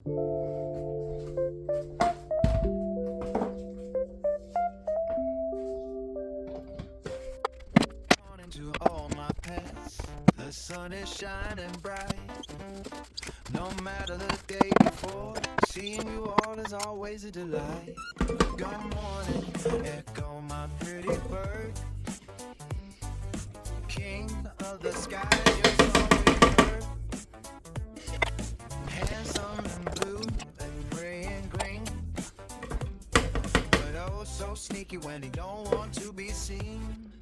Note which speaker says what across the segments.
Speaker 1: Morning to all my pets. The sun is shining bright. No matter the day before, seeing you all is always a delight. Good morning, echo my pretty bird. King of the sky, your song we heard. Handsome and blue and gray and green, but oh so sneaky when he don't want to be seen.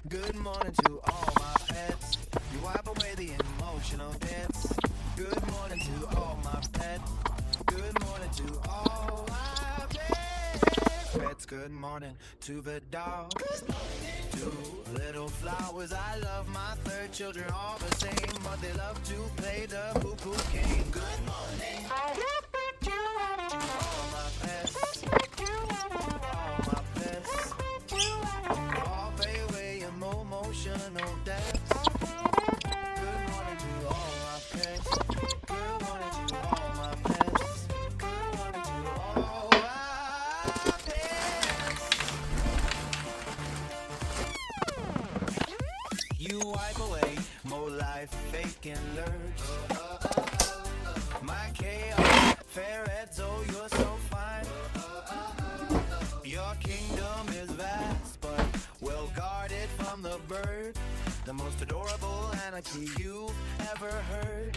Speaker 1: Good morning to all my pets. You wipe away the emotional debts. Good morning to all my pets. Good morning to all my pets. Good morning to the dogs. Two little flowers. I love my third children all the same, but they love to play the poo-poo game. Good morning to all my pets. All my pets. All pay away emotional debts. Good morning to all my pets. Good morning to all my pets. Good morning to all my pets. You wipe away more life, fake and lurch. My chaos, ferrets, oh you're so fine. Your kingdom is vast, but well guarded from the bird. The most adorable anarchy you've ever heard.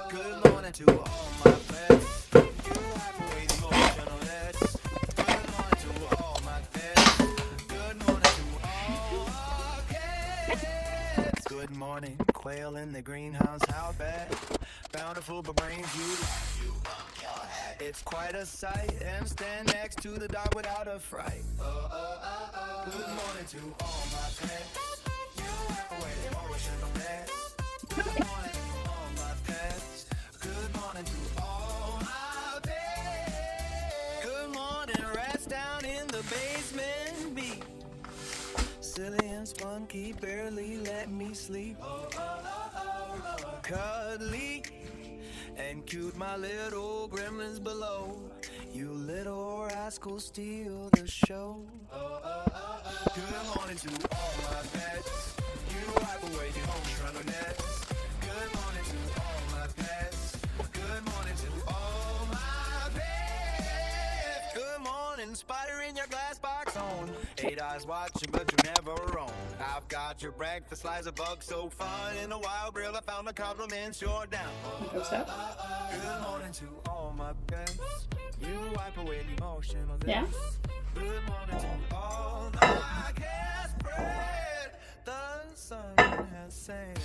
Speaker 1: Good morning to all my pets. You wipe away the emotional nets. Good morning to all my pets. Good morning to all our pets. Good morning, quail in the greenhouse, how bad? Bountiful but brains you. It's quite a sight, and stand next to the dog without a fright. Good morning to all my pets. You wipe away the emotional nets. Good morning to all my pets. Good morning to all my pets. Good morning, rats down in the basement beat. Silly and spunky barely let me sleep. Cuddly and cute, my little gremlins below. You little rascals steal the show. Good morning to all my pets. You wipe away the emotional nets. Good morning to all my pets. Good morning to all my pets. Good morning, spider in your glass box on. 8 eyes watching, but you never roam. I've got your breakfast, slice of bug so fun. In a wild grill, I found a compliment, you're down.
Speaker 2: What's that?
Speaker 1: Good morning to all my pets. You wipe away the emotional debts.
Speaker 2: Yeah.
Speaker 1: Good morning to all my cats. Bread the sun has said.